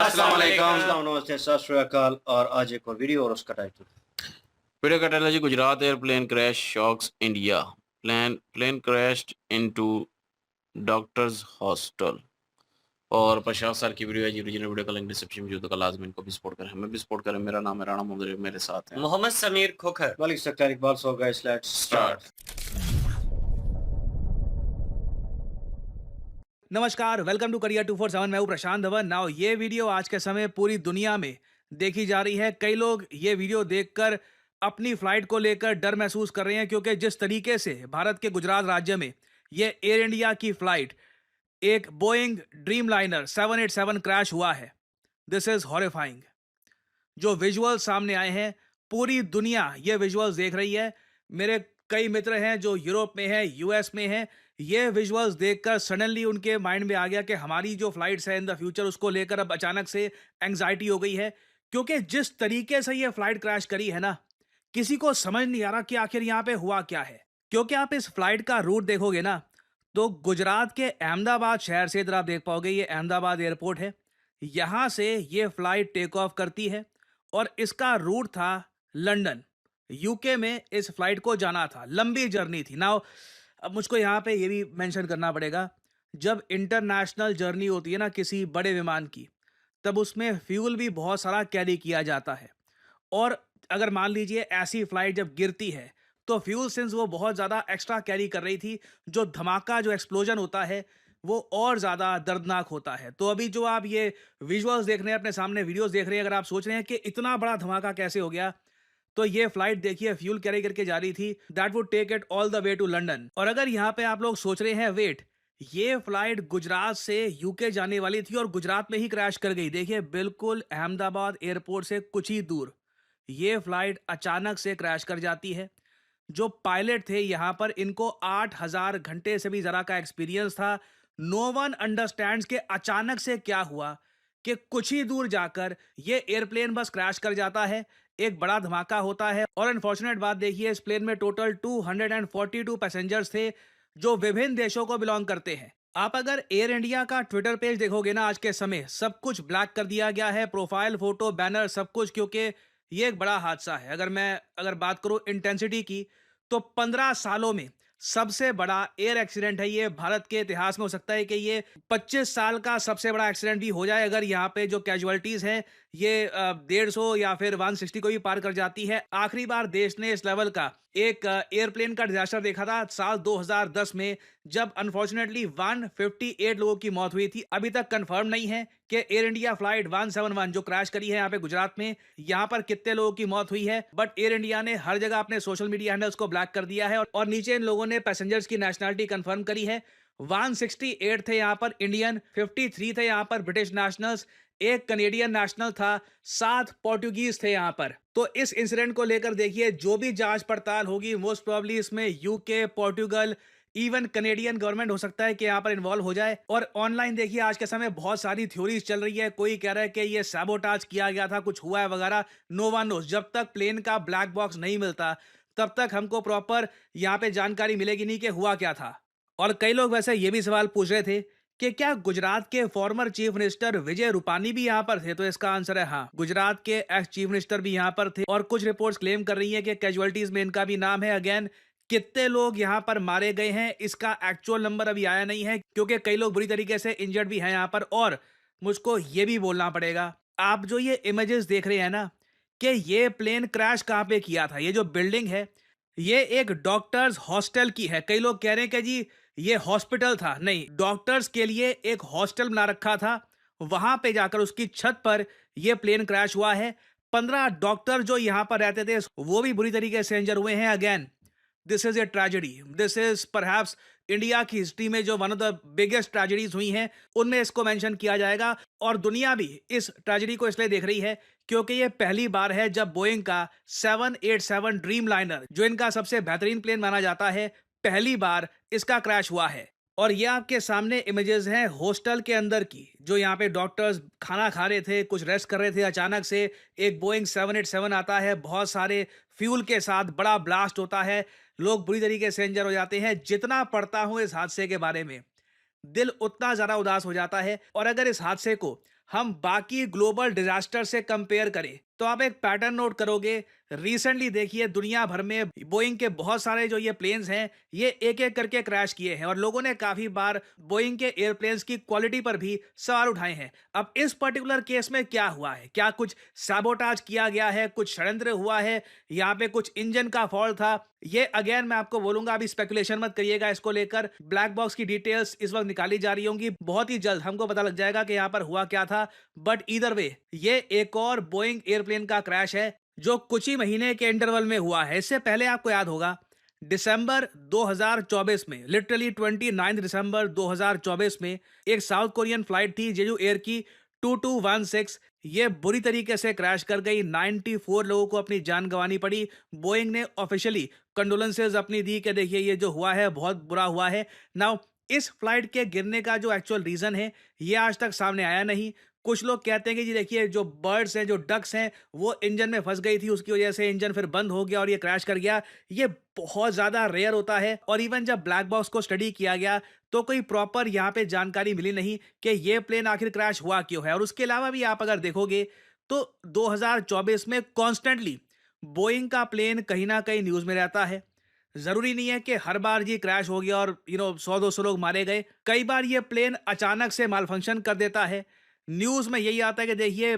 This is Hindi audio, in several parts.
अस्सलाम वालेकुम। अस्सलाम, नमस्ते, सत श्री अकाल। और आज एक और वीडियो और उसका टाइटल वीडियो का टाइटल है जी, Gujarat airplane crash shocks India. Plane crashed into doctors hostel. और प्रशांत सर की वीडियो है जी। ओरिजिनल वीडियो का लिंक डिस्क्रिप्शन में जो लाजमी इनको भी सपोर्ट करें, हमें भी सपोर्ट करें। मेरा नाम है राणा मोहम्मद, मेरे साथ हैं Mohammad Sameer Khokhar, Malik Sakhtar Iqbal. So guys, let's start. नमस्कार, वेलकम टू करियर 247। मैं हूं प्रशांत धवन। नाउ ये वीडियो आज के समय पूरी दुनिया में देखी जा रही है। कई लोग ये वीडियो देखकर अपनी फ्लाइट को लेकर डर महसूस कर रहे हैं, क्योंकि जिस तरीके से भारत के गुजरात राज्य में ये एयर इंडिया की फ्लाइट एक बोइंग ड्रीम लाइनर 787 क्रैश हुआ है, दिस इज हॉरिफाइंग। जो विजुअल्स सामने आए हैं, पूरी दुनिया ये विजुअल्स देख रही है। मेरे कई मित्र हैं जो यूरोप में हैं, यूएस में हैं। ये विजुअल्स देखकर सडनली उनके माइंड में आ गया कि हमारी जो फ्लाइट्स है इन द फ्यूचर, उसको लेकर अब अचानक से एंग्जाइटी हो गई है। क्योंकि जिस तरीके से ये फ्लाइट क्रैश करी है ना, किसी को समझ नहीं आ रहा कि आखिर यहाँ पे हुआ क्या है। क्योंकि आप इस फ्लाइट का रूट देखोगे ना, तो गुजरात के अहमदाबाद शहर से इधर आप देख पाओगे, ये अहमदाबाद एयरपोर्ट है। यहाँ से ये फ्लाइट टेक ऑफ करती है और इसका रूट था लंदन। यूके में इस फ्लाइट को जाना था, लंबी जर्नी थी। नाउ अब मुझको यहाँ पे ये भी मेंशन करना पड़ेगा, जब इंटरनेशनल जर्नी होती है ना किसी बड़े विमान की, तब उसमें फ्यूल भी बहुत सारा कैरी किया जाता है। और अगर मान लीजिए ऐसी फ्लाइट जब गिरती है, तो फ्यूल सिंस वो बहुत ज़्यादा एक्स्ट्रा कैरी कर रही थी, जो धमाका, जो एक्सप्लोजन होता है, वो और ज़्यादा दर्दनाक होता है। तो अभी जो आप ये विजुअल्स देख रहे हैं, अपने सामने वीडियोस देख रहे हैं, अगर आप सोच रहे हैं कि इतना बड़ा धमाका कैसे हो गया, तो ये फ्लाइट देखिए फ्यूल कैरी करके जा रही थी, that would take it all the way to London. और अगर यहाँ पे आप लोग सोच रहे हैं, वेट, ये फ्लाइट गुजरात से यूके जाने वाली थी और गुजरात में ही क्रैश कर गई। देखिए बिल्कुल अहमदाबाद एयरपोर्ट से कुछ ही दूर ये फ्लाइट अचानक से क्रैश कर जाती है। जो पायलट थे यहाँ पर, इनको 8000 घंटे से भी ज़रा का एक्सपीरियंस था। नो वन अंडरस्टैंड्स कि अचानक से क्या हुआ कि कुछ ही दूर जाकर ये एयरप्लेन बस क्रैश कर जाता है, एक बड़ा धमाका होता है। और अनफॉर्चुनेट बात देखिए, इस प्लेन में टोटल 242 पैसेंजर्स थे जो विभिन्न देशों को बिलोंग करते हैं। आप अगर एयर इंडिया का ट्विटर पेज देखोगे ना, आज के समय सब कुछ ब्लैक कर दिया गया है, प्रोफाइल फोटो, बैनर, सब कुछ, क्योंकि ये एक बड़ा हादसा है। अगर बात करूं इंटेंसिटी की, तो 15 सालों में सबसे बड़ा एयर एक्सीडेंट है ये। भारत के इतिहास में हो सकता है कि ये 25 साल का सबसे बड़ा एक्सीडेंट भी हो जाए, अगर यहाँ पे जो कैजुअलिटीज हैं ये 150 या फिर 160 को भी पार कर जाती है। आखिरी बार देश ने इस लेवल का एक एयरप्लेन का डिजास्टर देखा था साल 2010 में, जब अनफॉर्चुनेटली 158 लोगों की मौत हुई थी। अभी तक कंफर्म नहीं है कि एयर इंडिया फ्लाइट 171 जो क्रैश करी है यहाँ पे गुजरात में, यहाँ पर कितने लोगों की मौत हुई है। बट एयर इंडिया ने हर जगह अपने सोशल मीडिया हैंडल्स को ब्लैक कर दिया है और नीचे इन लोगों ने पैसेंजर्स की नेशनलिटी कंफर्म करी है। 168 थे यहाँ पर इंडियन, 53 थे यहाँ पर ब्रिटिश नेशनल्स, एक कनेडियन नेशनल था, 7 पोर्टुगीज थे यहाँ पर। तो इस इंसिडेंट को लेकर देखिए, जो भी जांच पड़ताल होगी, मोस्ट प्रोबेबली इसमें UK, Portugal, even Canadian government हो सकता है कि यहाँ पर इन्वॉल्व हो जाए। और ऑनलाइन देखिए आज के समय बहुत सारी थ्योरीज चल रही है। कोई कह रहा है कि ये सैबोटाज किया गया था, कुछ हुआ है वगैरह। No one knows. जब तक प्लेन का ब्लैक बॉक्स नहीं मिलता, तब तक हमको प्रॉपर यहाँ पे जानकारी मिलेगी नहीं कि हुआ क्या था। और कई लोग वैसे ये भी सवाल पूछ रहे थे कि क्या गुजरात के former chief minister Vijay Rupani भी यहाँ पर थे, तो इसका आंसर है हाँ, गुजरात के एक्स चीफ मिनिस्टर भी यहाँ पर थे। और कुछ रिपोर्ट्स क्लेम कर रही हैं कि कैजुअलिटीज में इनका भी नाम है। अगेन, कितने लोग यहाँ पर मारे गए हैं इसका एक्चुअल नंबर अभी आया नहीं है, क्योंकि कई लोग बुरी तरीके से इंजर्ड भी हैं यहाँ पर। और मुझको ये भी बोलना पड़ेगा, आप जो ये इमेजेस देख रहे हैं ना, कि ये प्लेन क्रैश कहाँ पे किया था, ये जो बिल्डिंग है ये एक डॉक्टर्स हॉस्टल की है। कई लोग कह रहे हैं कि जी ये हॉस्पिटल था, नहीं, डॉक्टर्स के लिए एक हॉस्टल बना रखा था, वहां पे जाकर उसकी छत पर यह प्लेन क्रैश हुआ है। 15 डॉक्टर जो यहां पर रहते थे वो भी बुरी तरीके से इंजर हुए हैं। Again, this is a tragedy, this is perhaps India की हिस्ट्री में जो one of the biggest tragedies हुई हैं उनमें इसको मेंशन किया जाएगा। और दुनिया भी इस ट्रेजेडी को इसलिए देख रही है क्योंकि ये पहली बार है जब बोइंग का 787 ड्रीम लाइनर, जो इनका सबसे बेहतरीन प्लेन माना जाता है, पहली बार इसका क्रैश हुआ है। और ये आपके सामने इमेजेस हैं हॉस्टल के अंदर की, जो यहाँ पे डॉक्टर्स खाना खा रहे थे, कुछ रेस्ट कर रहे थे। अचानक से एक बोइंग 787 आता है, बहुत सारे फ्यूल के साथ, बड़ा ब्लास्ट होता है, लोग बुरी तरीके से इंजर हो जाते हैं। जितना पढ़ता हूँ इस हादसे के बारे में, दिल उतना ज़्यादा उदास हो जाता है। और अगर इस हादसे को हम बाकी ग्लोबल डिजास्टर से कंपेयर करें तो आप एक पैटर्न नोट करोगे। रिसेंटली देखिए दुनिया भर में बोइंग के बहुत सारे जो ये प्लेन्स हैं ये एक एक करके क्रैश किए हैं और लोगों ने काफी बार बोइंग के एयरप्लेन्स की क्वालिटी पर भी सवाल उठाए हैं। अब इस पर्टिकुलर केस में क्या हुआ है, क्या कुछ सैबोटाज किया गया है, कुछ षड्यंत्र हुआ है, यहाँ पे कुछ इंजन का फॉल्ट था, ये अगेन मैं आपको बोलूंगा अभी स्पेकुलेशन मत करिएगा इसको लेकर। ब्लैक बॉक्स की डिटेल्स इस वक्त निकाली जा रही होंगी, बहुत ही जल्द हमको पता लग जाएगा कि यहाँ पर हुआ क्या था। बट ईदर वे ये एक और बोइंग एयरप्लेन का क्रैश है जो कुछ ही महीने के इंटरवल में हुआ है। इससे पहले आपको याद होगा दिसंबर 2024 में, लिटरली 29 दिसंबर 2024 में एक साउथ कोरियन फ्लाइट थी जेजू एयर की 2216, ये बुरी तरीके से क्रैश कर गई। 94 लोगों को अपनी जान गंवानी पड़ी। बोइंग ने ऑफिशियली कंडोलेंसेज अपनी दी कि देखिए ये जो हुआ है बहुत बुरा हुआ है। नाउ इस फ्लाइट के गिरने का जो एक्चुअल रीजन है ये आज तक सामने आया नहीं। कुछ लोग कहते हैं कि जी देखिए जो बर्ड्स हैं, जो डक्स हैं, वो इंजन में फंस गई थी, उसकी वजह से इंजन फिर बंद हो गया और ये क्रैश कर गया। ये बहुत ज़्यादा रेयर होता है और इवन जब ब्लैक बॉक्स को स्टडी किया गया तो कोई प्रॉपर यहाँ पे जानकारी मिली नहीं कि ये प्लेन आखिर क्रैश हुआ क्यों है। और उसके अलावा भी आप अगर देखोगे तो 2024 में कॉन्स्टेंटली बोइंग का प्लेन कहीं ना कहीं न्यूज़ में रहता है। जरूरी नहीं है कि हर बार ये क्रैश हो गया और 100-200 लोग मारे गए। कई बार ये प्लेन अचानक से माल फंक्शन कर देता है। न्यूज में यही आता है कि देखिए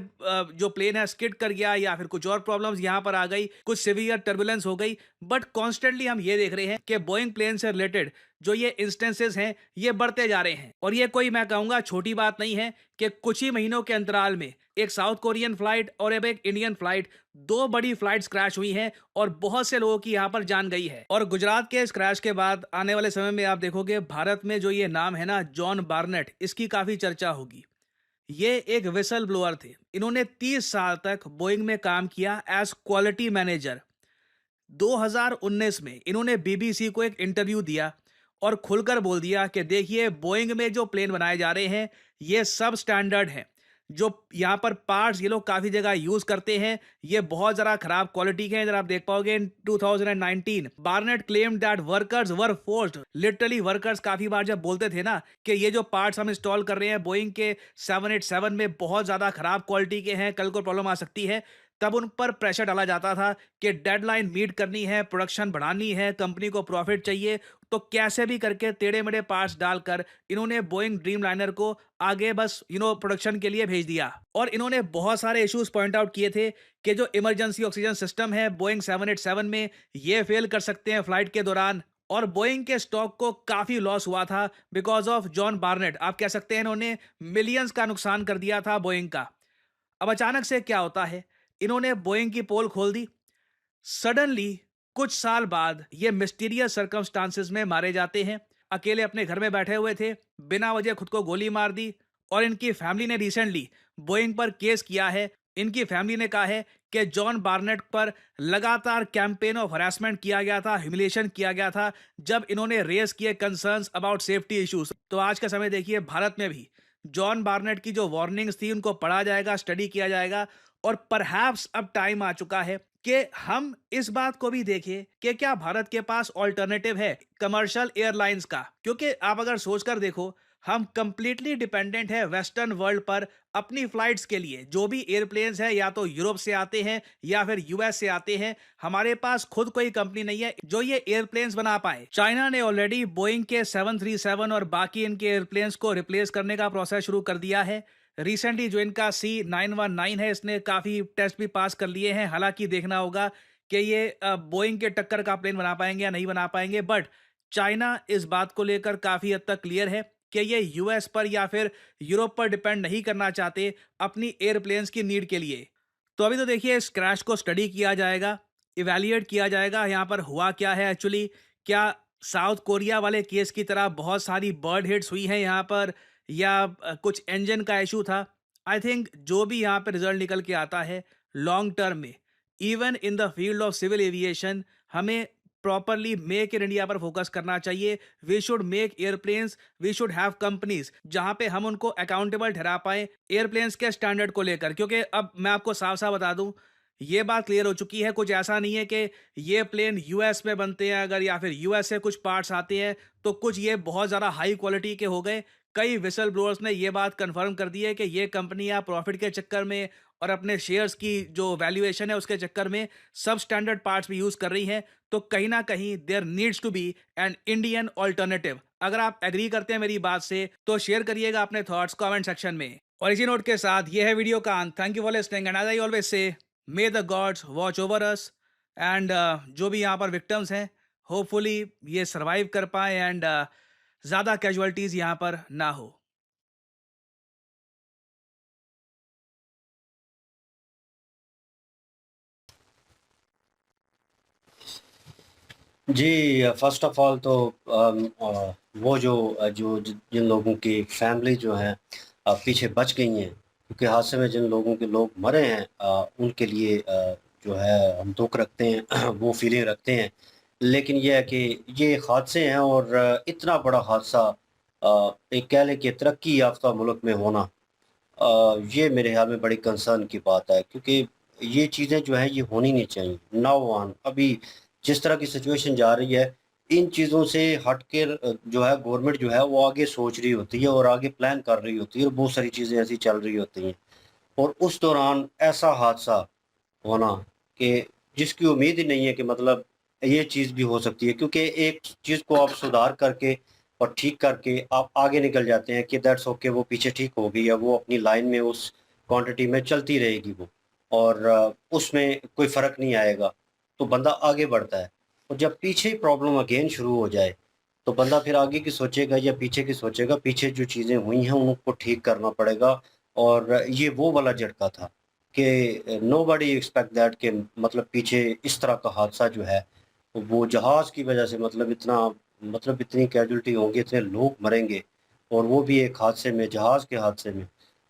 जो प्लेन है स्किड कर गया या फिर कुछ और प्रॉब्लम्स यहाँ पर आ गई, कुछ सिवियर टर्बुलेंस हो गई। बट कॉन्स्टेंटली हम ये देख रहे हैं कि बोइंग प्लेन से रिलेटेड जो ये इंस्टेंसेस हैं ये बढ़ते जा रहे हैं। और ये कोई मैं कहूँगा छोटी बात नहीं है कि कुछ ही महीनों के अंतराल में एक साउथ कोरियन फ्लाइट और अब एक इंडियन फ्लाइट, दो बड़ी फ्लाइट्स क्रैश हुई हैं और बहुत से लोगों की यहाँ पर जान गई है। और गुजरात के इस क्रैश के बाद आने वाले समय में आप देखोगे भारत में जो ये नाम है ना जॉन बार्नेट, इसकी काफ़ी चर्चा होगी। ये एक विसल ब्लोअर थे। इन्होंने 30 साल तक बोइंग में काम किया एज क्वालिटी मैनेजर। 2019 में इन्होंने बीबीसी को एक इंटरव्यू दिया और खुलकर बोल दिया कि देखिए बोइंग में जो प्लेन बनाए जा रहे हैं ये सब स्टैंडर्ड हैं। जो यहाँ पर पार्ट्स ये लोग काफ़ी जगह यूज़ करते हैं ये बहुत ज़रा ख़राब क्वालिटी के हैं। इधर आप देख पाओगे in 2019 Barnett claimed that workers were forced, literally workers काफ़ी बार जब बोलते थे ना कि ये जो पार्ट्स हम इंस्टॉल कर रहे हैं बोइंग के 787 में बहुत ज़्यादा ख़राब क्वालिटी के हैं, कल को प्रॉब्लम आ सकती है, तब उन पर प्रेशर डाला जाता था कि डेडलाइन मीट करनी है, प्रोडक्शन बढ़ानी है, कंपनी को प्रॉफिट चाहिए। तो कैसे भी करके टेढ़े मेढ़े पार्ट्स डालकर इन्होंने बोइंग ड्रीम लाइनर को आगे बस प्रोडक्शन के लिए भेज दिया। और इन्होंने बहुत सारे इश्यूज पॉइंट आउट किए थे कि जो इमरजेंसी ऑक्सीजन सिस्टम है बोइंग 787 में ये फेल कर सकते हैं फ्लाइट के दौरान। और बोइंग के स्टॉक को काफी लॉस हुआ था बिकॉज ऑफ जॉन बार्नेट। आप कह सकते हैं इन्होंने मिलियंस का नुकसान कर दिया था बोइंग का। अब अचानक से क्या होता है, इन्होंने बोइंग की पोल खोल दी। सडनली कुछ साल बाद ये मिस्टीरियस सर्कमस्टांसेस में मारे जाते हैं। अकेले अपने घर में बैठे हुए थे, बिना वजह खुद को गोली मार दी। और इनकी फैमिली ने रिसेंटली बोइंग पर केस किया है। इनकी फैमिली ने कहा है कि जॉन बार्नेट पर लगातार कैंपेन ऑफ हरासमेंट किया गया था, ह्यूमिलिएशन किया गया था जब इन्होंने रेज किए कंसर्न्स अबाउट सेफ्टी इश्यूज। तो आज का समय देखिए भारत में भी जॉन बार्नेट की जो वार्निंग्स थी उनको पढ़ा जाएगा, स्टडी किया जाएगा। और परहैप्स अब टाइम आ चुका है कि हम इस बात को भी देखें कि क्या भारत के पास ऑल्टरनेटिव है कमर्शियल एयरलाइंस का। क्योंकि आप अगर सोचकर देखो हम कंप्लीटली डिपेंडेंट है वेस्टर्न वर्ल्ड पर अपनी फ्लाइट्स के लिए। जो भी एयरप्लेन्स हैं या तो यूरोप से आते हैं या फिर यूएस से आते हैं। हमारे पास खुद कोई कंपनी नहीं है जो ये एयरप्लेन्स बना पाए। चाइना ने ऑलरेडी बोइंग के 737 और बाकी इनके एयरप्लेन्स को रिप्लेस करने का प्रोसेस शुरू कर दिया है। रिसेंटली जो इनका C919 है इसने काफ़ी टेस्ट भी पास कर लिए हैं। हालांकि देखना होगा कि ये बोइंग के टक्कर का प्लेन बना पाएंगे या नहीं बना पाएंगे। बट चाइना इस बात को लेकर काफ़ी हद तक क्लियर है कि ये यूएस पर या फिर यूरोप पर डिपेंड नहीं करना चाहते अपनी एयरप्लेन्स की नीड के लिए। तो अभी तो देखिए इस क्रैश को स्टडी किया जाएगा, इवैल्यूएट किया जाएगा यहाँ पर हुआ क्या है एक्चुअली। क्या साउथ कोरिया वाले केस की तरह बहुत सारी बर्ड हिट्स हुई हैं यहाँ पर या कुछ इंजन का इशू था। आई थिंक जो भी यहाँ पे रिजल्ट निकल के आता है लॉन्ग टर्म में even in the field of civil aviation हमें प्रॉपरली मेक इन इंडिया पर फोकस करना चाहिए। We should make airplanes, we should have companies जहां पे हम उनको अकाउंटेबल ठहरा पाए एयरप्लेन्स के स्टैंडर्ड को लेकर। क्योंकि अब मैं आपको साफ साफ बता दूं ये बात क्लियर हो चुकी है, कुछ ऐसा नहीं है कि ये प्लेन यूएस में बनते हैं अगर या फिर यूएस से कुछ पार्ट्स आते हैं तो कुछ ये बहुत ज़्यादा हाई क्वालिटी के हो गए। कई विसल ब्लोअर्स ने ये बात कंफर्म कर दी है कि ये कंपनियां प्रॉफिट के चक्कर में और अपने शेयर्स की जो वैल्यूएशन है उसके चक्कर में सब स्टैंडर्ड पार्ट्स भी यूज कर रही हैं। तो कहीं ना कहीं there needs to be an Indian alternative. अगर आप एग्री करते हैं मेरी बात से तो शेयर करिएगा अपने थॉट्स कमेंट सेक्शन में। और इसी नोट के साथ ये है वीडियो का अंत। Thank you for listening and as I always say, may the gods watch over us. And जो भी यहाँ पर विक्टिम्स हैं, होपफुली ये सरवाइव कर पाए एंड ज़्यादा कैजुअलिटीज़ यहाँ पर ना हो। जी, फर्स्ट ऑफ ऑल तो वो जिन लोगों की फैमिली जो है पीछे बच गई हैं, क्योंकि हादसे में जिन लोगों के लोग मरे हैं, उनके लिए जो है हम दुख रखते हैं वो फीलिंग रखते हैं। लेकिन ये है कि ये हादसे हैं और इतना बड़ा हादसा एक कह लें कि तरक्की याफ्ता मुल्क में होना, ये मेरे ख्याल में बड़ी कंसर्न की बात है, क्योंकि ये चीज़ें जो हैं ये होनी नहीं चाहिए। नाउ ऑन अभी जिस तरह की सिचुएशन जा रही है, इन चीज़ों से हट के जो है गवर्नमेंट जो है वो आगे सोच रही होती है और आगे प्लान कर रही होती है और बहुत सारी चीज़ें ऐसी चल रही होती हैं। और उस दौरान ऐसा हादसा होना कि जिसकी उम्मीद ही नहीं है कि मतलब ये चीज़ भी हो सकती है, क्योंकि एक चीज़ को आप सुधार करके और ठीक करके आप आगे निकल जाते हैं कि दैट्स ओके, वो पीछे ठीक हो गई या वो अपनी लाइन में उस क्वांटिटी में चलती रहेगी वो, और उसमें कोई फ़र्क नहीं आएगा, तो बंदा आगे बढ़ता है। और जब पीछे ही प्रॉब्लम अगेन शुरू हो जाए, तो बंदा फिर आगे की सोचेगा या पीछे की सोचेगा। पीछे जो चीज़ें हुई हैं उनको ठीक करना पड़ेगा। और ये वो वाला झटका था कि नोबडी एक्सपेक्ट दैट कि मतलब पीछे इस तरह का हादसा जो है, वो जहाज़ की वजह से मतलब इतनी कैजुअल्टी होंगी, इतने लोग मरेंगे, और वो भी एक हादसे में, जहाज़ के हादसे में।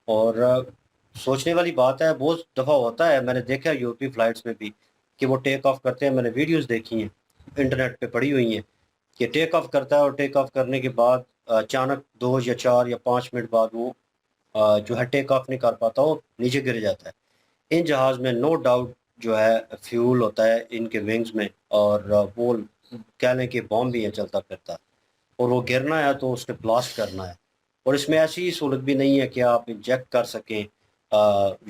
और सोचने वाली बात है, बहुत दफ़ा होता है, मैंने देखा है यूरोपीय फ़्लाइट्स में भी कि वो टेक ऑफ करते हैं। मैंने वीडियोज़ देखी हैं, इंटरनेट पे पड़ी हुई हैं, कि टेक ऑफ करता है और टेक ऑफ करने के बाद अचानक 2 या 4 या 5 मिनट बाद वो जो है टेक ऑफ नहीं कर पाता, वो नीचे गिर जाता है। इन जहाज़ में नो डाउट जो है फ्यूल होता है इनके विंग्स में, और वो कह लें कि बॉम्ब भी है चलता फिरता, और वो गिरना है तो उसने ब्लास्ट करना है। और इसमें ऐसी सहूलत भी नहीं है कि आप इंजेक्ट कर सकें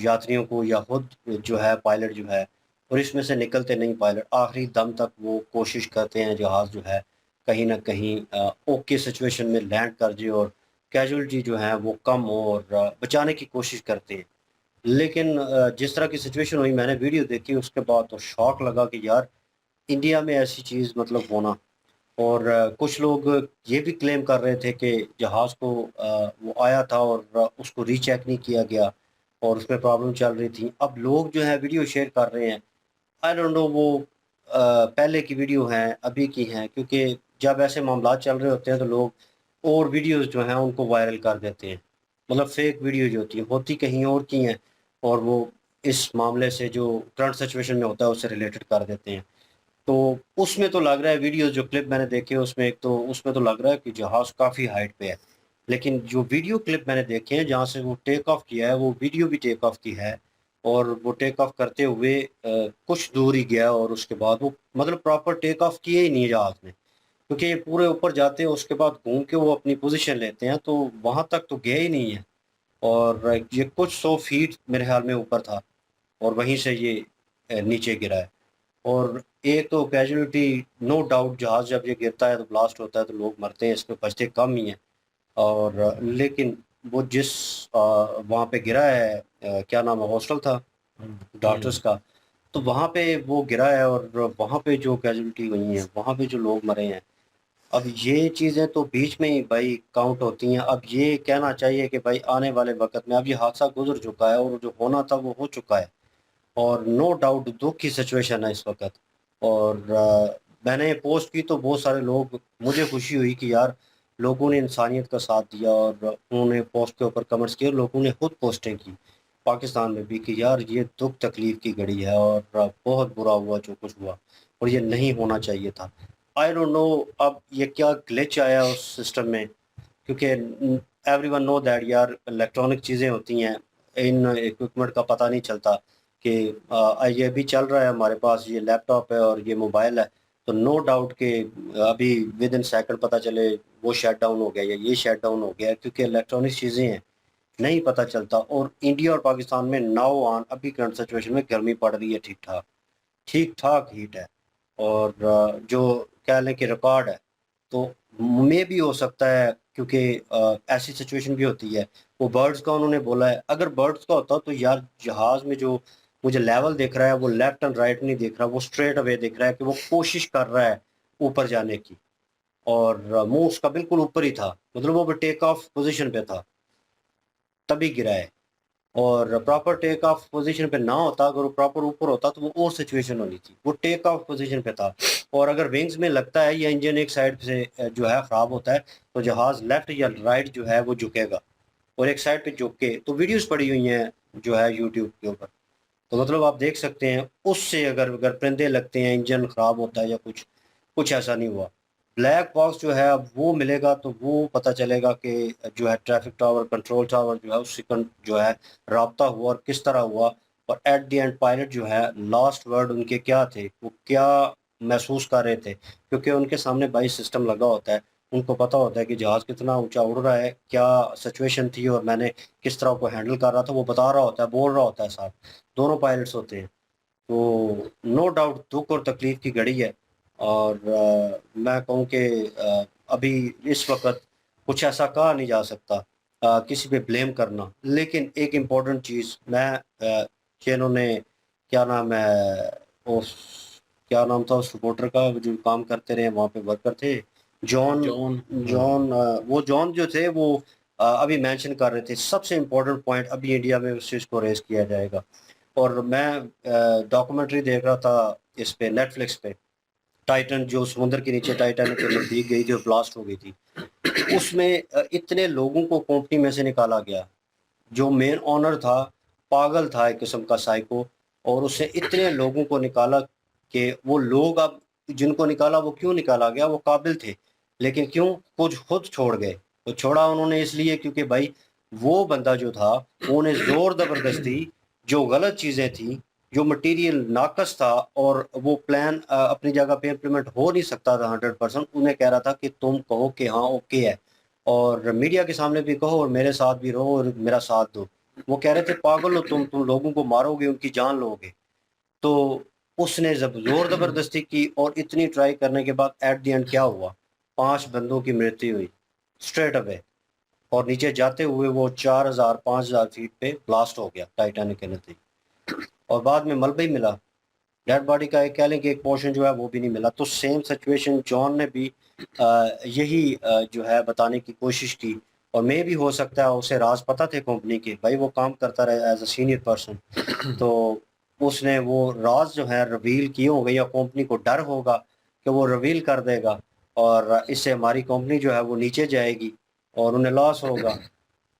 यात्रियों को, या खुद जो है पायलट जो है, और इसमें से निकलते नहीं पायलट, आखिरी दम तक वो कोशिश करते हैं जहाज़ जो है कहीं न कहीं ओके सिचुएशन में लैंड कर जाए और कैजुअल्टी जो है वो कम हो, और बचाने की कोशिश करते हैं। लेकिन जिस तरह की सिचुएशन हुई, मैंने वीडियो देखी उसके बाद तो शॉक लगा कि यार इंडिया में ऐसी चीज़ मतलब होना। और कुछ लोग ये भी क्लेम कर रहे थे कि जहाज़ को वो आया था और उसको रीचेक नहीं किया गया और उसमें प्रॉब्लम चल रही थी। अब लोग जो है वीडियो शेयर कर रहे हैं, आई डोंट नो वो पहले की वीडियो हैं, अभी की हैं, क्योंकि जब ऐसे मामलात चल रहे होते हैं तो लोग और वीडियोज़ जो हैं उनको वायरल कर देते हैं। मतलब फ़ेक वीडियो जो होती कहीं और की हैं, और वो इस मामले से जो करंट सिचुएशन में होता है उससे रिलेटेड कर देते हैं। तो उसमें तो लग रहा है, वीडियो जो क्लिप मैंने देखी है उसमें, एक तो उसमें तो लग रहा है कि जहाज़ काफ़ी हाइट पे है। लेकिन जो वीडियो क्लिप मैंने देखे हैं जहाँ से वो टेक ऑफ किया है, वो वीडियो भी टेक ऑफ की है, और वो टेक ऑफ करते हुए कुछ दूर ही गया और उसके बाद वो मतलब प्रॉपर टेक ऑफ किए ही नहीं जहाज़ ने। क्योंकि ये पूरे ऊपर जाते हैं उसके बाद घूम के वो अपनी पोज़ीशन लेते हैं, तो वहाँ तक तो गए ही नहीं है। और ये कुछ 100 फीट मेरे ख़्याल में ऊपर था, और वहीं से ये नीचे गिरा है। और एक तो कैजुअलिटी, नो डाउट जहाज़ जब ये गिरता है तो ब्लास्ट होता है तो लोग मरते हैं, इसमें बचते कम ही हैं। और लेकिन वो जिस वहाँ पे गिरा है, क्या नाम है, हॉस्टल था डॉक्टर्स का, तो वहाँ पे वो गिरा है, और वहाँ पे जो कैजुअलिटी हुई हैं, वहाँ पे जो लोग मरे हैं। अब ये चीज़ें तो बीच में ही भाई काउंट होती हैं। अब ये कहना चाहिए कि भाई आने वाले वक़्त में, अब ये हादसा गुज़र चुका है और जो होना था वो हो चुका है, और नो डाउट दुःख की सिचुएशन है इस वक़्त। और मैंने ये पोस्ट की तो बहुत सारे लोग, मुझे खुशी हुई कि यार लोगों ने इंसानियत का साथ दिया, और उन्होंने पोस्ट के ऊपर कमेंट्स किए, लोगों ने खुद पोस्टें की पाकिस्तान में भी कि यार ये दुःख तकलीफ़ की घड़ी है, और बहुत बुरा हुआ जो कुछ हुआ, और ये नहीं होना चाहिए था। आई डोंट नो अब ये क्या ग्लिच आया उस सिस्टम में, क्योंकि एवरीवन नो दैट यार इलेक्ट्रॉनिक चीज़ें होती हैं, इन इक्विपमेंट का पता नहीं चलता कि ये भी चल रहा है हमारे पास, ये लैपटॉप है और ये मोबाइल है, तो नो डाउट कि अभी विद इन सेकंड पता चले वो शट डाउन हो गया या ये शट डाउन हो गया, क्योंकि इलेक्ट्रॉनिक चीज़ें हैं, नहीं पता चलता। और इंडिया और पाकिस्तान में नाउ ऑन अभी करंट सिचुएशन में गर्मी पड़ रही है, ठीक ठाक हीट है, और जो कह लें कि रिकॉर्ड है, तो मे भी हो सकता है, क्योंकि ऐसी सिचुएशन भी होती है। वो बर्ड्स का उन्होंने बोला है, अगर बर्ड्स का होता तो यार जहाज़ में जो मुझे लेवल दिख रहा है वो लेफ्ट एंड राइट नहीं दिख रहा, वो स्ट्रेट अवे दिख रहा है कि वो कोशिश कर रहा है ऊपर जाने की, और मुंह उसका बिल्कुल ऊपर ही था, मतलब वो टेक ऑफ पोजीशन पे था, तभी गिरा है। और प्रॉपर टेक ऑफ पोजीशन पे ना होता, अगर वो प्रॉपर ऊपर होता तो वो और सिचुएशन होनी थी। वो टेक ऑफ पोजीशन पे था, और अगर विंग्स में लगता है या इंजन एक साइड से जो है ख़राब होता है, तो जहाज़ लेफ्ट या राइट जो है वो झुकेगा, और एक साइड पे झुक के, तो वीडियोस पड़ी हुई हैं जो है यूट्यूब के ऊपर, तो मतलब आप देख सकते हैं उससे अगर अगर परिंदे लगते हैं, इंजन ख़राब होता है या कुछ कुछ ऐसा नहीं हुआ। ब्लैक बॉक्स जो है अब वो मिलेगा तो वो पता चलेगा कि जो है ट्रैफिक टावर, कंट्रोल टावर जो है उससे जो है राब्ता हुआ और किस तरह हुआ, और एट द एंड पायलट जो है लास्ट वर्ड उनके क्या थे, वो क्या महसूस कर रहे थे, क्योंकि उनके सामने बाई सिस्टम लगा होता है, उनको पता होता है कि जहाज़ कितना ऊंचा उड़ रहा है, क्या सिचुएशन थी और मैंने किस तरह को हैंडल कर रहा था, वो बता रहा होता है, बोल रहा होता है साथ, दोनों पायलट्स होते हैं। तो नो डाउट दुख और तकलीफ की घड़ी है, और मैं कहूँ कि अभी इस वक्त कुछ ऐसा कहा नहीं जा सकता, किसी पे ब्लेम करना। लेकिन एक इम्पॉर्टेंट चीज़ मैं कि इन्होंने क्या नाम है उस क्या नाम था उस रिपोर्टर का जो काम करते रहे वहाँ पे वर्कर थे, जॉन जॉन जॉन वो जॉन जो थे वो अभी मेंशन कर रहे थे, सबसे इम्पोर्टेंट पॉइंट अभी इंडिया में उस चीज़ को रेस किया जाएगा। और मैं डॉक्यूमेंट्री देख रहा था इस पे नेटफ्लिक्स पे, टाइटन जो समुद्र के नीचे टाइटैनिक के नज़दीक गई थी और ब्लास्ट हो गई थी, उसमें इतने लोगों को कंपनी में से निकाला गया, जो मेन ओनर था पागल था एक किस्म का साइको, और उससे इतने लोगों को निकाला कि वो लोग अब जिनको निकाला वो क्यों निकाला गया, वो काबिल थे, लेकिन क्यों कुछ खुद छोड़ गए। तो छोड़ा उन्होंने इसलिए क्योंकि भाई वो बंदा जो था उन्हें जोर ज़बरदस्ती जो गलत चीज़ें थी, जो मटेरियल नाकस था, और वो प्लान अपनी जगह पे इम्प्लीमेंट हो नहीं सकता था 100%, उन्हें कह रहा था कि तुम कहो कि हाँ ओके है, और मीडिया के सामने भी कहो और मेरे साथ भी रहो और मेरा साथ दो। वो कह रहे थे पागल हो तुम लोगों को मारोगे, उनकी जान लोगे। तो उसने जब जोर ज़बरदस्ती की, और इतनी ट्राई करने के बाद एट द एंड क्या हुआ, 5 बंदों की मृत्यु हुई स्ट्रेट अवे, और नीचे जाते हुए वो 4000 5000 फीट पे ब्लास्ट हो गया टाइटैनिक के नज़दीक, और बाद में मलबा ही मिला, डेड बॉडी का एक कह लें कि एक पोर्शन जो है वो भी नहीं मिला। तो सेम सिचुएशन जॉन ने भी यही जो है बताने की कोशिश की, और मे भी हो सकता है उसे राज पता थे कंपनी के, भाई वो काम करता रहे एज अ सीनियर पर्सन, तो उसने वो राज जो है रिवील किए होंगे, या कंपनी को डर होगा कि वो रिवील कर देगा और इससे हमारी कंपनी जो है वो नीचे जाएगी और उन्हें लॉस होगा।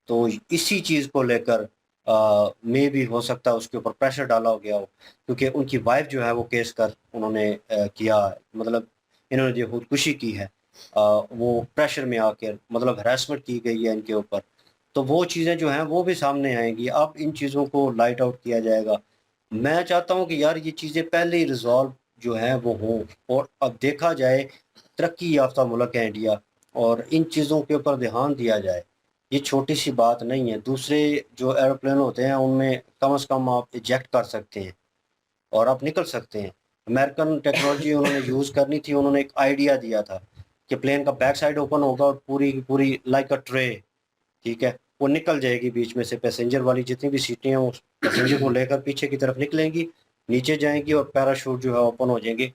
तो इसी चीज़ को लेकर मे भी हो सकता है उसके ऊपर प्रेशर डाला हो गया हो, क्योंकि उनकी वाइफ जो है वो केस कर उन्होंने किया, मतलब इन्होंने जो खुदकुशी की है, वो प्रेशर में आकर मतलब हरासमेंट की गई है इनके ऊपर। तो वो चीज़ें जो हैं वो भी सामने आएंगी, अब इन चीज़ों को लाइट आउट किया जाएगा। मैं चाहता हूँ कि यार ये चीज़ें पहले ही रिजॉल्व जो हैं वो हों, और अब देखा जाए तरक्की याफ्ता मुल्क है इंडिया, और इन चीज़ों के ऊपर ध्यान दिया जाए। ये छोटी सी बात नहीं है, दूसरे जो एरोप्लेन होते हैं उनमें कम से कम आप इजेक्ट कर सकते हैं और आप निकल सकते हैं। अमेरिकन टेक्नोलॉजी उन्होंने यूज़ करनी थी, उन्होंने एक आइडिया दिया था कि प्लेन का बैक साइड ओपन होगा और पूरी की पूरी लाइक अ ट्रे, ठीक है, वो निकल जाएगी बीच में से, पैसेंजर वाली जितनी भी सीटें हैं उस पैसेंजर को लेकर पीछे की तरफ निकलेंगी, नीचे जाएंगी और पैराशूट जो है ओपन हो जाएंगे,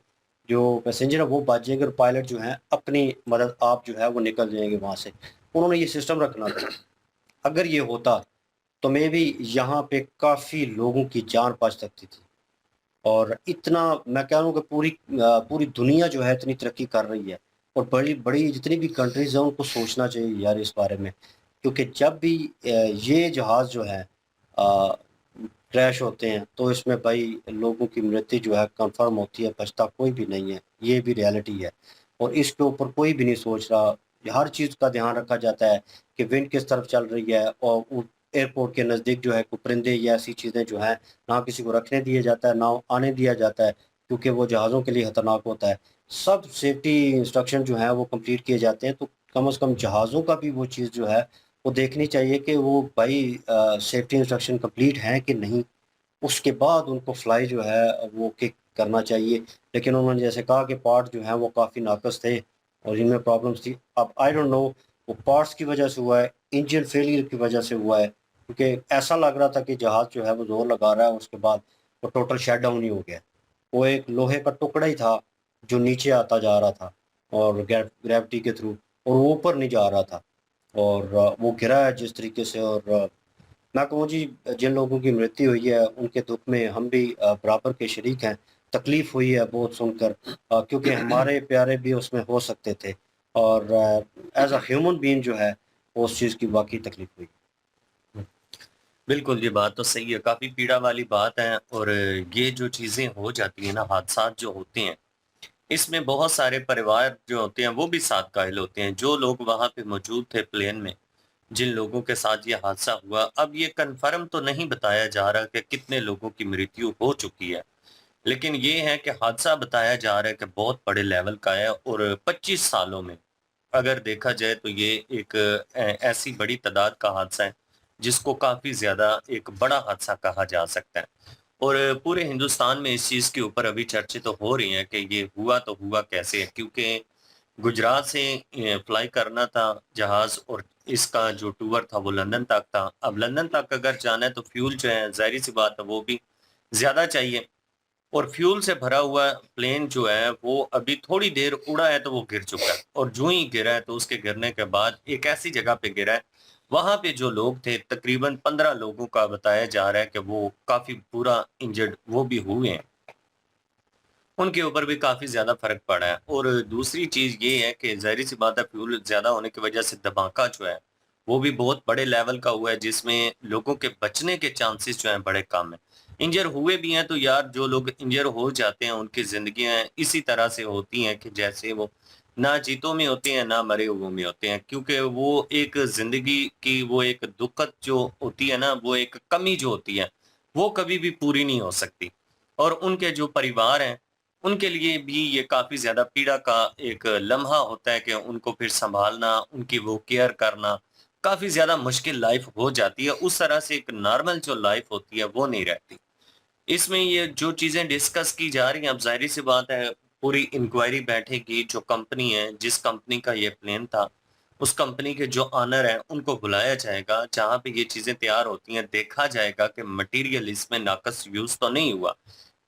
जो पैसेंजर है वो बच जाएंगे और पायलट जो है अपनी मदद आप जो है वो निकल जाएंगे वहाँ से। उन्होंने ये सिस्टम रखना था। अगर ये होता तो मे बी यहाँ पे काफ़ी लोगों की जान बच सकती थी। और इतना मैं कह रहा हूँ कि पूरी दुनिया जो है इतनी तरक्की कर रही है, और बड़ी बड़ी जितनी भी कंट्रीज हैं उनको सोचना चाहिए यार इस बारे में, क्योंकि जब भी ये जहाज़ जो है क्रैश होते हैं तो इसमें भाई लोगों की मृत्यु जो है कंफर्म होती है, बचता कोई भी नहीं है, ये भी रियलिटी है। और इसके ऊपर कोई भी नहीं सोच रहा, हर चीज़ का ध्यान रखा जाता है कि विंड किस तरफ चल रही है, और एयरपोर्ट के नज़दीक जो है कोई परिंदे या ऐसी चीज़ें जो हैं ना किसी को रखने दिया जाता है ना आने दिया जाता है, क्योंकि वो जहाज़ों के लिए खतरनाक होता है। सब सेफ्टी इंस्ट्रक्शन जो हैं वो कंप्लीट किए जाते हैं, तो कम से कम जहाज़ों का भी वो चीज़ जो है वो देखनी चाहिए कि वो भाई सेफ्टी इंस्ट्रक्शन कंप्लीट हैं कि नहीं। उसके बाद उनको फ्लाई जो है वो किक करना चाहिए। लेकिन उन्होंने जैसे कहा कि पार्ट जो हैं वो काफ़ी नाक़स थे और इनमें प्रॉब्लम्स थी। अब आई डोंट नो वो पार्ट्स की वजह से हुआ है, इंजन फेलियर की वजह से हुआ है, क्योंकि ऐसा लग रहा था कि जहाज़ जो है वो ज़ोर लगा रहा है और उसके बाद वो टोटल शट डाउन ही हो गया। वो एक लोहे का टुकड़ा ही था जो नीचे आता जा रहा था और ग्रेविटी के थ्रू, और वो ऊपर नहीं जा रहा था, और वो गिरा है जिस तरीके से। और मैं कहूँ जी, जिन लोगों की मृत्यु हुई है उनके दुख में हम भी बराबर के शरीक हैं। तकलीफ़ हुई है बहुत सुनकर, क्योंकि हमारे प्यारे भी उसमें हो सकते थे, और एज़ अ ह्यूमन बीइंग जो है उस चीज़ की वाक़ई तकलीफ़ हुई। बिल्कुल, ये बात तो सही है, काफ़ी पीड़ा वाली बात है और ये जो चीज़ें हो जाती हैं ना, हादसात जो होते हैं, इसमें बहुत सारे परिवार जो होते हैं, वो भी साथ घायल होते हैं। जो लोग वहाँ पे मौजूद थे प्लेन में, जिन लोगों के साथ ये हादसा हुआ, अब ये कन्फर्म तो नहीं बताया जा रहा कि कितने लोगों की मृत्यु हो चुकी है। लेकिन ये है कि हादसा बताया जा रहा है कि बहुत बड़े लेवल का है और 25 सालों में अगर देखा जाए तो ये एक ऐसी बड़ी तादाद का हादसा है, जिसको काफ़ी ज़्यादा एक बड़ा हादसा कहा जा सकता है। और पूरे हिंदुस्तान में इस चीज़ के ऊपर अभी चर्चा तो हो रही हैं कि ये हुआ तो हुआ कैसे? क्योंकि गुजरात से फ्लाई करना था जहाज़ और इसका जो टूर था वो लंदन तक था। अब लंदन तक अगर जाना है तो फ्यूल जो है ज़ाहिर-सी बात है वो भी ज़्यादा चाहिए। और फ्यूल से भरा हुआ प्लेन जो है वो अभी थोड़ी देर उड़ा है तो वो गिर चुका है और जो ही गिरा है तो उसके गिरने के बाद एक ऐसी जगह पे गिरा है, वहाँ पे जो लोग थे तकरीबन 15 लोगों का बताया जा रहा है कि वो काफ़ी बुरा इंजर्ड वो भी हुए हैं। उनके ऊपर भी काफ़ी ज़्यादा फ़र्क पड़ा है और दूसरी चीज़ ये है कि ज़ाहिर-सी बात है फ्यूल ज़्यादा होने की वजह से धमाका जो है, वो भी बहुत बड़े लेवल का हुआ है जिसमें लोगों के बचने के चांसेस जो हैं बड़े कम हैं। इंजर हुए भी हैं तो यार जो लोग इंजर हो जाते हैं उनकी ज़िंदगियाँ इसी तरह से होती हैं कि जैसे वो ना जीतों में होते हैं, ना मरे हुओं में होते हैं क्योंकि वो एक ज़िंदगी की वो एक दुखद जो होती है ना, वो एक कमी जो होती है, वो कभी भी पूरी नहीं हो सकती। और उनके जो परिवार हैं उनके लिए भी ये काफ़ी ज़्यादा पीड़ा का एक लम्हा होता है कि उनको फिर सँभालना, उनकी वो केयर करना, काफ़ी ज़्यादा मुश्किल लाइफ़ हो जाती है। उस तरह से एक नॉर्मल जो लाइफ़ होती है, वो नहीं रहती। इसमें ये जो चीज़ें डिस्कस की जा रही हैं, अब ज़ाहिर-सी बात है, पूरी इंक्वायरी बैठेगी, जो कंपनी है, जिस कंपनी का ये प्लेन था, उस कंपनी के जो ओनर हैं, उनको बुलाया जाएगा, जहाँ पे ये चीज़ें तैयार होती हैं, देखा जाएगा कि मटीरियल इसमें नाक़स यूज़ तो नहीं हुआ।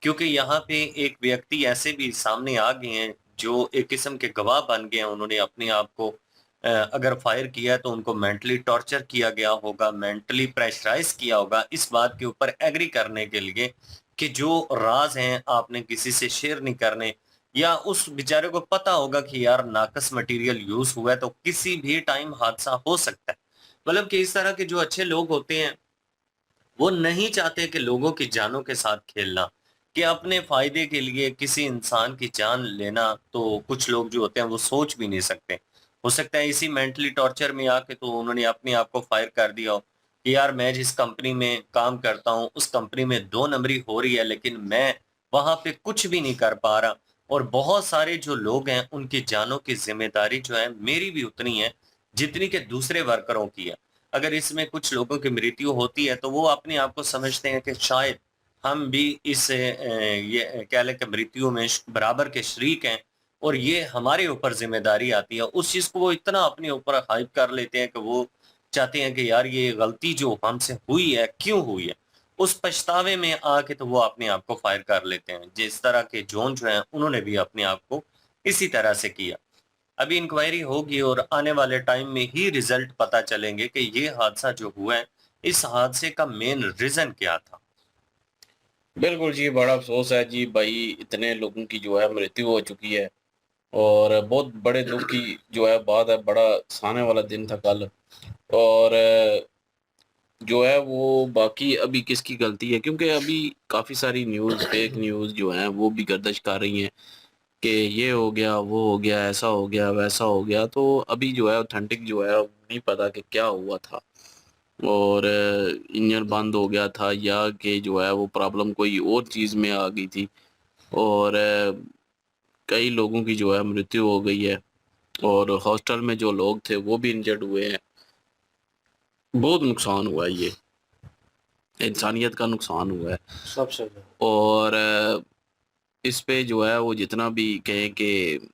क्योंकि यहाँ पे एक व्यक्ति ऐसे भी सामने आ गए हैं, जो एक किस्म के गवाह बन गए हैं, उन्होंने अपने आप को अगर फायर किया है तो उनको मेंटली टॉर्चर किया गया होगा, मेंटली प्रेशराइज़ किया होगा, इस बात के ऊपर एग्री करने के लिए कि जो राज़ हैं आपने किसी से शेयर नहीं करने या उस बेचारे को पता होगा कि यार नाक़स मटीरियल यूज़ हुआ है तो किसी भी टाइम हादसा हो सकता है। मतलब कि इस तरह के जो अच्छे लोग होते हैं वो नहीं चाहते कि लोगों की जानों के साथ खेलना, कि अपने फ़ायदे के लिए किसी इंसान की जान लेना, तो कुछ लोग जो होते हैं वो सोच भी नहीं सकते। हो सकता है इसी मेंटली टॉर्चर में आके तो उन्होंने अपने आप को फायर कर दिया हो, कि यार मैं जिस कंपनी में काम करता हूँ, उस कंपनी में 2 नंबरी हो रही है लेकिन मैं वहाँ पे कुछ भी नहीं कर पा रहा और बहुत सारे जो लोग हैं उनकी जानों की ज़िम्मेदारी जो है मेरी भी उतनी है, जितनी कि दूसरे वर्करों की है। अगर इसमें कुछ लोगों की मृत्यु होती है तो वो अपने आप को समझते हैं कि शायद हम भी इस ये कह लें कि मृत्यु में बराबर के शरीक हैं और ये हमारे ऊपर जिम्मेदारी आती है। उस चीज़ को वो इतना अपने ऊपर हाइप कर लेते हैं कि वो चाहते हैं कि यार ये गलती जो हमसे हुई है, क्यों हुई है? उस पछतावे में आके तो वो अपने आप को फायर कर लेते हैं। जिस तरह के जॉन जो हैं उन्होंने भी अपने आप को इसी तरह से किया। अभी इंक्वायरी होगी और आने वाले टाइम में ही रिजल्ट पता चलेंगे कि ये हादसा जो हुआ है, इस हादसे का मेन रीज़न क्या था? बिल्कुल जी, बड़ा अफ़सोस है जी भाई, इतने लोगों की जो है मृत्यु हो चुकी है और बहुत बड़े दुःख की जो है बात है, बड़ा सहाने वाला दिन था कल। और जो है वो बाकी अभी किसकी गलती है, क्योंकि अभी काफ़ी सारी न्यूज़, फ़ेक न्यूज़ जो हैं वो भी गर्दिश कर रही हैं कि ये हो गया, वो हो गया, ऐसा हो गया, वैसा हो गया। तो अभी जो है ऑथेंटिक जो है नहीं पता कि क्या हुआ था और इंजन बंद हो गया था या कि जो है वो प्रॉब्लम कोई और चीज़ में आ गई थी और कई लोगों की जो है मृत्यु हो गई है। और हॉस्टल में जो लोग थे वो भी इंजर्ड हुए हैं। बहुत नुकसान हुआ है, ये इंसानियत का नुकसान हुआ है। सबसे ज़्यादा। और इस पे जो है वो जितना भी कहें कि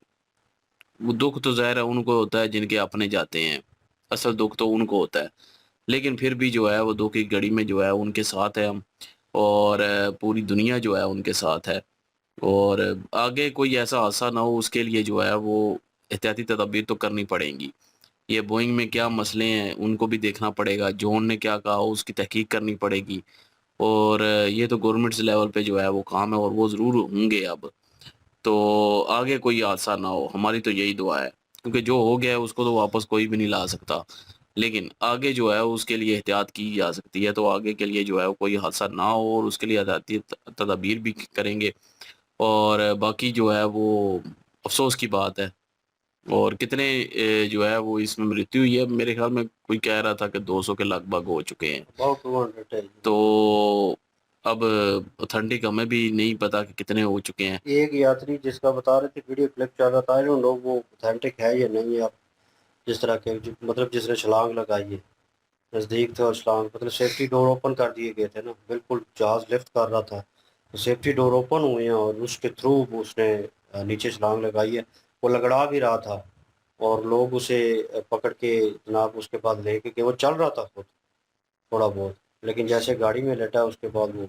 वो दुख तो ज़ाहिर है उनको होता है जिनके अपने जाते हैं, असल दुख तो उनको होता है। लेकिन फिर भी जो है वो दुख की घड़ी में जो है उनके साथ है हम, और पूरी दुनिया जो है उनके साथ है। और आगे कोई ऐसा हादसा ना हो उसके लिए जो है वो एहतियाती तदबीर तो करनी पड़ेंगी। ये बोइंग में क्या मसले हैं उनको भी देखना पड़ेगा, जॉन ने क्या कहा उसकी तहकीक करनी पड़ेगी। और ये तो गवर्नमेंट्स लेवल पे जो है वो काम है और वो ज़रूर होंगे अब। तो आगे कोई हादसा ना हो, हमारी तो यही दुआ है, क्योंकि जो हो गया है उसको तो वापस कोई भी नहीं ला सकता। लेकिन आगे जो है उसके लिए एहतियात की जा सकती है, तो आगे के लिए जो है कोई हादसा ना हो और उसके लिए एहतियाती तदाबीर भी करेंगे। और बाकी जो है वो अफ़सोस की बात है। और कितने जो है वो इसमें मृत्यु हुई है, मेरे ख़्याल में कोई कह रहा था कि 200 के लगभग हो चुके हैं। अबाउट 200 है जी। तो अब ऑथेंटिक हमें भी नहीं पता कि कितने हो चुके हैं। एक यात्री जिसका बता रहे थे, वीडियो क्लिप चल रहा था, आई डोंट नो वो ऑथेंटिक है या नहीं है। आप जिस तरह के मतलब जिसने छलांग लगाई है, नज़दीक थे और छलांग, मतलब सेफ्टी डोर ओपन कर दिए गए थे ना, बिल्कुल जहाज़ लिफ्ट कर रहा था, तो सेफ्टी डोर ओपन हुए हैं और उसके थ्रू उसने नीचे छलांग लगाई है। वो लगड़ा भी रहा था और लोग उसे पकड़ के जनाब उसके बाद लेके गए। वो चल रहा था खुद थोड़ा बहुत, लेकिन जैसे गाड़ी में लेटा उसके बाद वो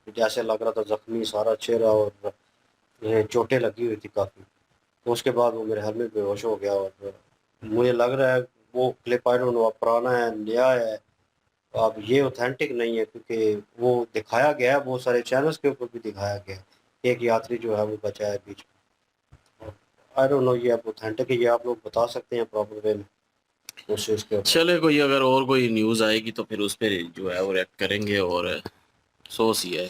जैसे लग रहा था ज़ख्मी सारा चेहरा, और चोटें लगी हुई थी काफ़ी। तो उसके बाद वो मेरे ख्याल में बेहोश हो गया। और मुझे लग रहा है वो क्लिप, आई डोंट नो अब पुराना है नया है, अब ये ऑथेंटिक नहीं है, क्योंकि वो दिखाया गया है, बहुत सारे चैनल्स के ऊपर भी दिखाया गया है, एक यात्री जो है वो बचा है बीच में। आई डोंट नो ये अब ऑथेंटिक है, ये आप लोग बता सकते हैं प्रॉपर वे में उस चीज़ के ऊपर। चले कोई अगर और कोई न्यूज़ आएगी तो फिर उस पे जो है वो रिएक्ट करेंगे, और अफ़सोस ही है।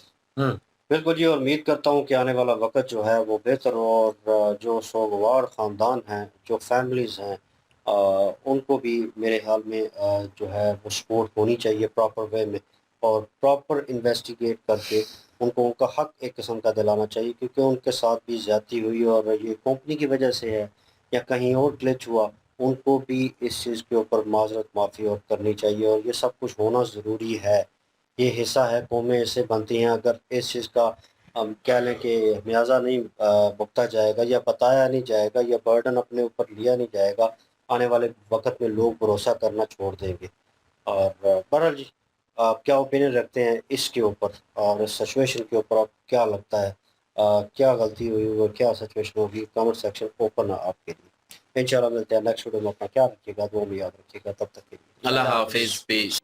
बिल्कुल जी, और उम्मीद करता हूँ कि आने वाला वक़्त जो है वो बेहतर हो, और जो सोगवार ख़ानदान हैं, जो फैमिलीज़ हैं, उनको भी मेरे ख़्याल में जो है वो सपोर्ट होनी चाहिए प्रॉपर वे में, और प्रॉपर इन्वेस्टिगेट करके उनको उनका हक़ एक किस्म का दिलाना चाहिए, क्योंकि उनके साथ भी ज़्यादती हुई और ये कंपनी की वजह से है या कहीं और ग्लिच हुआ, उनको भी इस चीज़ के ऊपर माज़रत माफ़ी और करनी चाहिए, और ये सब कुछ होना ज़रूरी है। ये हिस्सा है, कौमें इससे बनती हैं। अगर इस चीज़ का हम कह लें कि लिहाज़ा नहीं भुगता जाएगा या बताया नहीं जाएगा या बर्डन अपने ऊपर लिया नहीं जाएगा, आने वाले वक़्त में लोग भरोसा करना छोड़ देंगे। और बहरहाल जी, आप क्या ओपिनियन रखते हैं इसके ऊपर और इस सिचुएशन के ऊपर, आपको क्या लगता है क्या गलती हुई और क्या सिचुएशन होगी? कमेंट सेक्शन ओपन है आपके लिए। इंशाल्लाह मिलते हैं नेक्स्ट वीडियो में। अपना ख्याल रखिएगा, दुआ में याद रखिएगा। तब तक के लिए अल्लाह अल्लाह हाफ़िज़, हाफ़िज़। पेश।